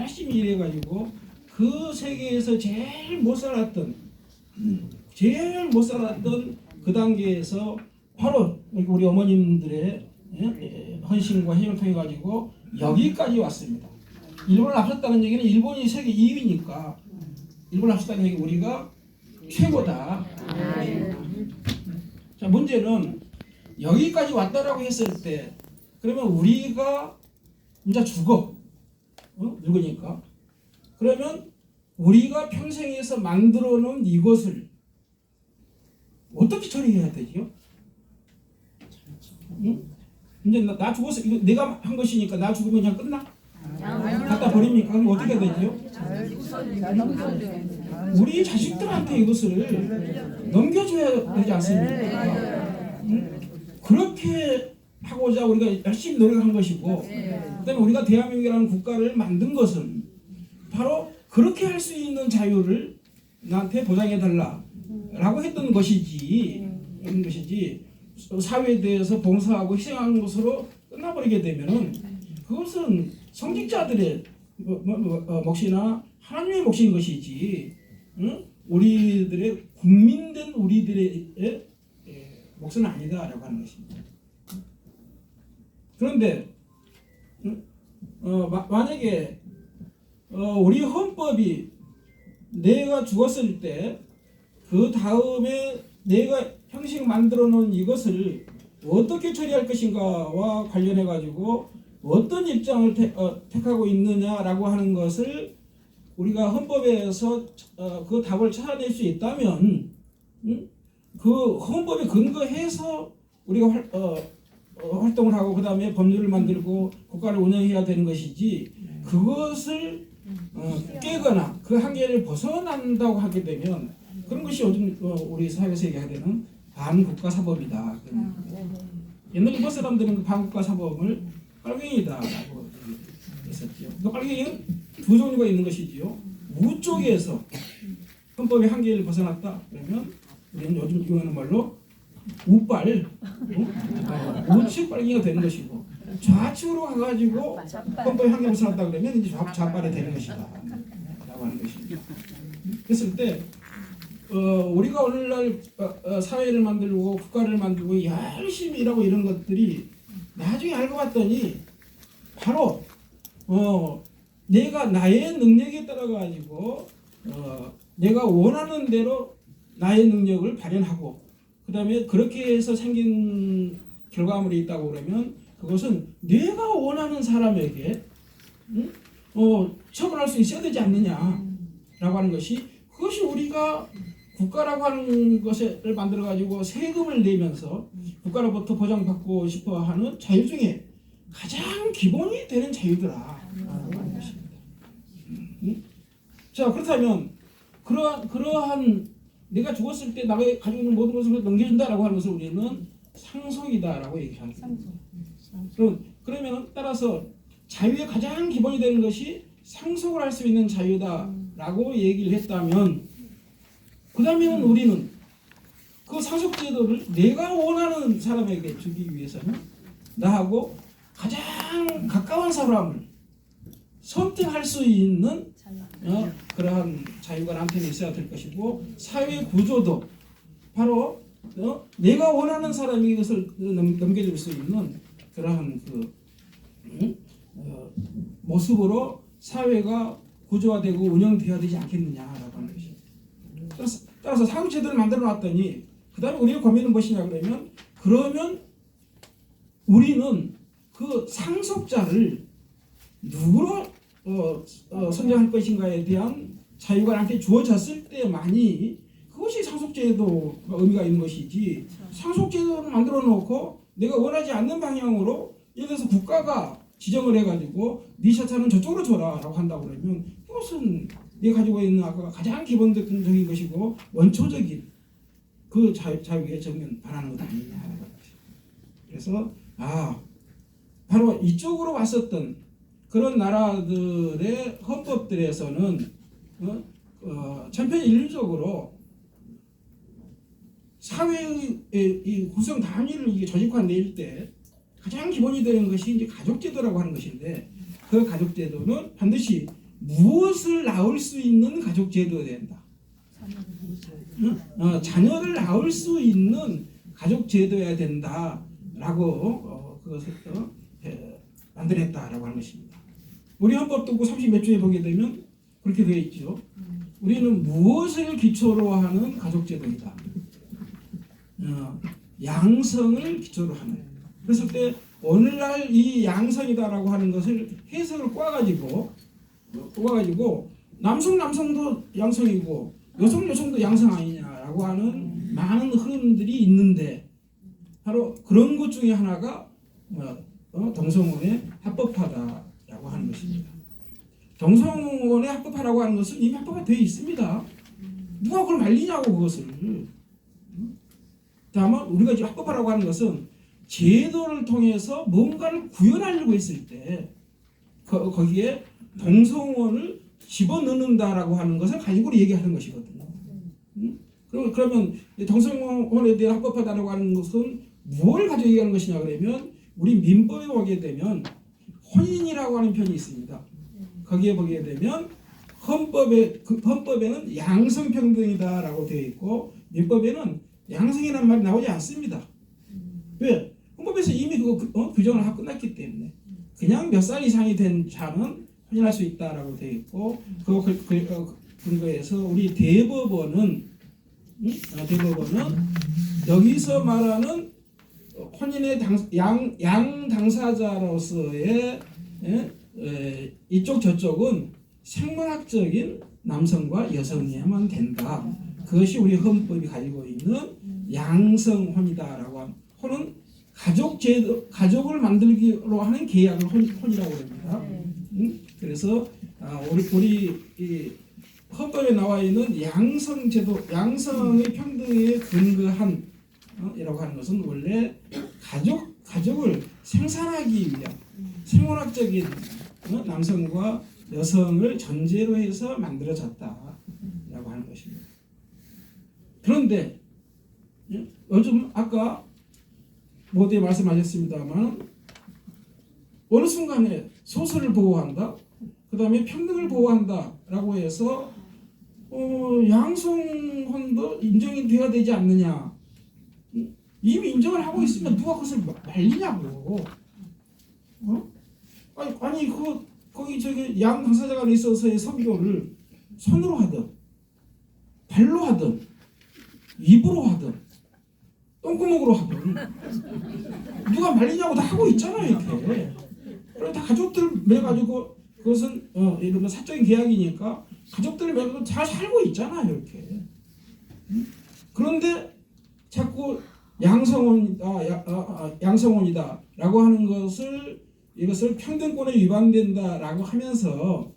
열심히 일해가지고 그 세계에서 제일 못 살았던 그 단계에서 바로 우리 어머님들의 헌신과 힘을 통해 가지고 여기까지 왔습니다. 일본을 앞섰다는 얘기는 일본이 세계 2위니까 일본을 앞섰다는 얘기 우리가 최고다. 자, 문제는 여기까지 왔다라고 했을 때 그러면 우리가 이제 죽어. 늙으니까. 그러면 우리가 평생에서 만들어 놓은 이것을 어떻게 처리해야 되죠? 응? 이제 나 죽었어. 이거 내가 한 것이니까 나 죽으면 그냥 끝나? 갖다 버립니까? 그럼 어떻게 되죠? 우리 자식들한테 이것을 넘겨줘야 되지 않습니까? 응? 그렇게 하고자 우리가 열심히 노력한 것이고, 그다음에 우리가 대한민국이라는 국가를 만든 것은 바로 그렇게 할 수 있는 자유를 나한테 보장해 달라라고 했던 것이지, 사회에 대해서 봉사하고 희생하는 것으로 끝나버리게 되면은 그것은 성직자들의 몫이나 하나님의 몫인 것이지, 응? 우리들의 국민된 우리들의 몫은 아니다라고 하는 것입니다. 그런데 만약에 우리 헌법이 내가 죽었을 때 그 다음에 내가 형식 만들어 놓은 이것을 어떻게 처리할 것인가와 관련해 가지고 어떤 입장을 택하고 있느냐라고 하는 것을 우리가 헌법에서 그 답을 찾아낼 수 있다면, 그 헌법에 근거해서 우리가 활동을 하고 그 다음에 법률을 만들고 국가를 운영해야 되는 것이지, 그것을 깨거나 그 한계를 벗어난다고 하게 되면 그런 것이 요즘 우리 사회에서 얘기하는 반국가사법이다. 옛날 일본 사람들은 그 반국가사법을 빨갱이다라고 했었죠. 그 빨갱이는 두 종류가 있는 것이지요. 우쪽에서 헌법의 한계를 벗어났다 그러면 우리는 요즘 이용하는 말로 우빨, 우측 빨갱이가 되는 것이고, 좌측으로 가가지고 헌법의 한계를 벗어났다 그러면 이제 좌빨이 되는 것이다 라고 하는 것입니다. 그랬을 때 우리가 오늘날 사회를 만들고 국가를 만들고 열심히 일하고 이런 것들이 나중에 알고 봤더니 바로 내가 나의 능력에 따라 가지고 내가 원하는 대로 나의 능력을 발현하고 그 다음에 그렇게 해서 생긴 결과물이 있다고 그러면 그것은 내가 원하는 사람에게 처분할 수 있어야 되지 않느냐라고 하는 것이, 그것이 우리가 국가라고 하는 것을 만들어 가지고 세금을 내면서 국가로부터 보장받고 싶어 하는 자유 중에 가장 기본이 되는 자유더라라고 하는 것입니다. 자, 그렇다면 그러한 내가 죽었을 때 나가 가지고 있는 모든 것을 넘겨준다라고 하는 것을 우리는 상속이다라고 얘기합니다. 그러면 따라서 자유의 가장 기본이 되는 것이 상속을 할 수 있는 자유다라고 얘기를 했다면, 그 다음에는 우리는 그 상속제도를 내가 원하는 사람에게 주기 위해서는 나하고 가장 가까운 사람을 선택할 수 있는 그러한 자유가 나한테는 있어야 될 것이고, 사회 구조도 바로 내가 원하는 사람에게 이것을 넘겨줄 수 있는 그러한 모습으로 사회가 구조화되고 운영되어야 되지 않겠느냐라고 하는 것입니다. 따라서 상속제도를 만들어 놨더니 그 다음에 우리가 고민은 무엇이냐 그러면 우리는 그 상속자를 누구로 선정할 것인가에 대한 자유가 나한테 주어졌을 때만이 그것이 상속제도가 의미가 있는 것이지, 상속제도를 만들어 놓고 내가 원하지 않는 방향으로 예를 들어서 국가가 지정을 해가지고 네 자산은 저쪽으로 줘라라고 한다고 그러면 그것은 네가 가지고 있는 아까 가장 기본적인 것이고 원초적인 그 자유에 정면 반하는 것 아니냐. 그래서 바로 이쪽으로 왔었던 그런 나라들의 헌법들에서는 천편일률적으로 사회의 이 구성 단위를 이게 조직화낼 때 가장 기본이 되는 것이 이제 가족제도라고 하는 것인데, 그 가족제도는 반드시 무엇을 낳을 수 있는 가족 제도가 된다. 자녀를 낳을 수 있는 가족 제도여야 된다라고 그것을 만들었다라고 하는 것입니다. 우리 헌법도 30몇 조에 보게 되면 그렇게 되어 있죠. 우리는 무엇을 기초로 하는 가족 제도이다. 양성을 기초로 하는. 그랬을 때 오늘날 이 양성이다라고 하는 것을 해석을 꼬아가지고 남성도 양성이고 여성도 양성 아니냐라고 하는 많은 흐름들이 있는데 바로 그런 것 중에 하나가 동성혼에 합법화다라고 하는 것입니다. 동성혼에 합법화라고 하는 것은 이미 합법화 되어 있습니다. 누가 그걸 말리냐고 그것을. 다만 우리가 지금 합법화라고 하는 것은 제도를 통해서 뭔가를 구현하려고 했을 때 거기에 동성혼을 집어넣는다라고 하는 것을 가지고 얘기하는 것이거든요. 그러면 동성혼에 대한 합법화다라고 하는 것은 무엇을 가지고 얘기하는 것이냐 그러면 우리 민법에 보게 되면 혼인이라고 하는 편이 있습니다. 거기에 보게 되면 헌법에는 양성평등이다라고 되어 있고 민법에는 양성이라는 말이 나오지 않습니다. 왜? 헌법에서 이미 그거 규정을 하고 끝났기 때문에 그냥 몇 살 이상이 된 자는 혼인할 수 있다라고 되어 있고 그 근거에서 우리 대법원은 여기서 말하는 혼인의 양 당사자로서의 이쪽 저쪽은 생물학적인 남성과 여성이야만 된다. 그것이 우리 헌법이 가지고 있는 양성혼이다라고 하는 혼은 가족을 만들기로 하는 계약을 혼이라고 합니다. 그래서 우리 이 헌법에 나와 있는 양성제도, 양성의 평등에 근거한 이라고 하는 것은 원래 가족을 생산하기 위한 생물학적인 남성과 여성을 전제로 해서 만들어졌다라고 하는 것입니다. 그런데 요즘 아까 모두에 말씀하셨습니다만 어느 순간에 소설을 보호한다, 그 다음에 평등을 보호한다라고 해서 양성혼도 인정이 되어야 되지 않느냐. 이미 인정을 하고 있으면 누가 그것을 말리냐고. 아니 거기 저기 양 당사자 간에 있어서의 성교를 손으로 하든 발로 하든 입으로 하든 똥구멍으로 하든 누가 말리냐고 다 하고 있잖아요. 이렇게. 그럼 다 가족들 매가지고 그것은 이런 사적인 계약이니까 가족들 매가지고 잘 살고 있잖아요. 이렇게. 그런데 자꾸 양성혼이다라고 하는 이것을 평등권에 위반된다라고 하면서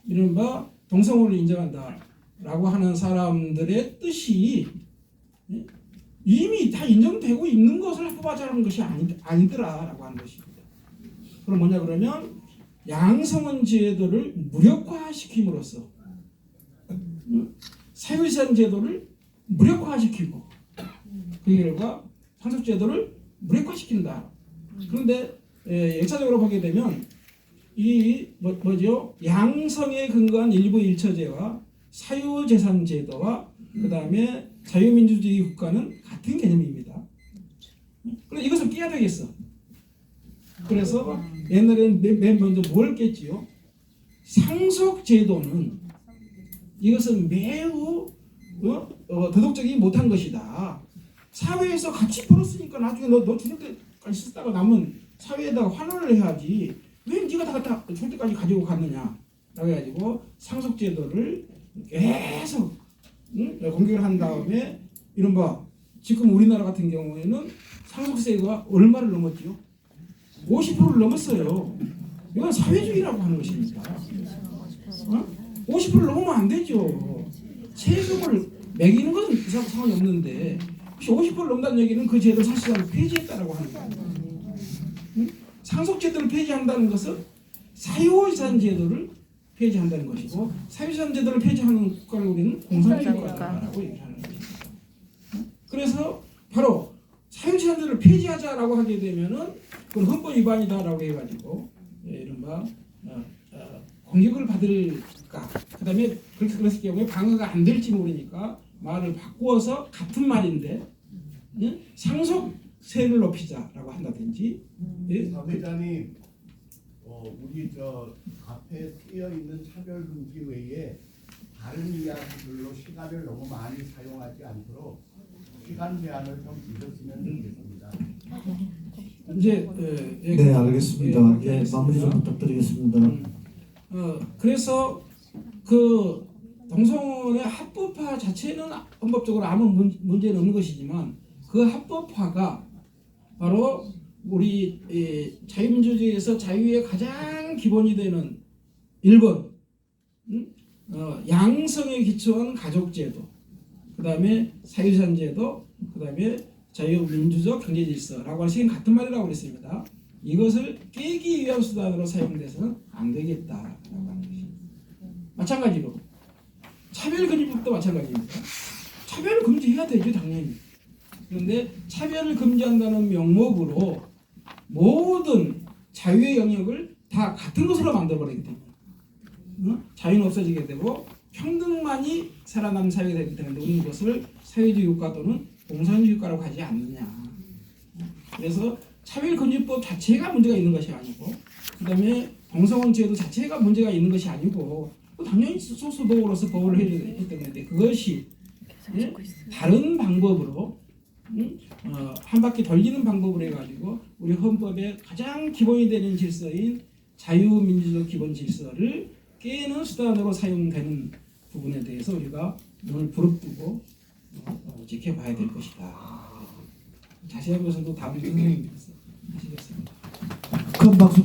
이른바 동성혼을 인정한다라고 하는 사람들의 뜻이 이미 다 인정되고 있는 것을 합법화하자는 것이 아니더라라고 하는 것입니다. 그럼 뭐냐 그러면 양성혼 제도를 무력화시킴으로써 사유재산 제도를 무력화시키고 그 결과 상속제도를 무력화시킨다. 그런데 역사적으로 보게 되면 이 양성에 근거한 일부 일처제와 사유재산 제도와 그 다음에 자유민주주의 국가는 같은 개념입니다. 그래서 이것을 깨야 되겠어. 그래서 옛날에는 맨 먼저 뭘 깼지요? 상속제도는 이것은 매우 도덕적이 못한 것이다. 사회에서 같이 벌었으니까 나중에 너 죽을 때까지 쓰다가 남은 사회에다가 환원을 해야지. 왜 네가 다 갖다 죽을 때까지 가지고 갔느냐. 그래가지고 상속제도를 계속 공격을 한 다음에 이른바 지금 우리나라 같은 경우에는 상속세가 얼마를 넘었지요? 50%를 넘었어요. 이건 사회주의라고 하는 것입니다. 50%를 넘으면 안 되죠. 세금을 매기는 것은 상관이 없는데 50%를 넘는다는 얘기는 그 제도를 사실상 폐지했다라고 하는 거예요. 상속제도를 폐지한다는 것은 사유재산 제도를 폐지한다는 것이고 사유재산 제도를 폐지하는 국가를 우리는 공산주의 국가라고 얘기하는 것입니다. 그래서 바로 사유재산 제도를 폐지하자라고 하게 되면은 그건 헌법 위반이다라고 해가지고 이른바 공격을 받을까? 그다음에 그렇게 그랬을 경우에 방어가 안 될지 모르니까 말을 바꾸어서 같은 말인데 상속세를 높이자라고 한다든지. 예? 사회자님, 우리 저 앞에 쓰여 있는 차별금지 외에 다른 이야기들로 시간을 너무 많이 사용하지 않도록 시간 제한을 좀 두셨으면 좋겠습니다. 이제 네, 알겠습니다. 예, 마무리 좀 부탁드리겠습니다. 그래서 그 동성혼의 합법화 자체는 헌법적으로 아무 문제는 없는 것이지만 그 합법화가 바로 우리 자유민주주의에서 자유의 가장 기본이 되는 1번 양성에 기초한 가족제도, 그 다음에 사유산제도, 그 다음에 자유민주적 경제질서라고 할 수 있는 같은 말이라고 그랬습니다. 이것을 깨기 위한 수단으로 사용돼서는 안 되겠다라고 하는 것입니다. 마찬가지로 차별금지법도 마찬가지입니다. 차별을 금지해야 되죠, 당연히. 그런데 차별을 금지한다는 명목으로 모든 자유의 영역을 다 같은 것으로 만들어버리기 때문에 자유는 없어지게 되고 평등만이 살아남는 사회가 되기 때문에 우리는 이것을 사회주의 국가 또는 공산주의 국가라고 하지 않느냐. 그래서 차별금지법 자체가 문제가 있는 것이 아니고, 그 다음에 동성혼 제도 자체가 문제가 있는 것이 아니고, 당연히 소수도로서 법을 해야 되는데 그것이 다른 방법으로 한 바퀴 돌리는 방법으로 해가지고 우리 헌법의 가장 기본이 되는 질서인 자유민주적 기본 질서를 깨는 수단으로 사용되는 부분에 대해서 우리가 눈을 부릅뜨고 지켜봐야 될 것이다. 자세한 것은 또 다음 선생님께서 하시겠습니다. 큰 박수.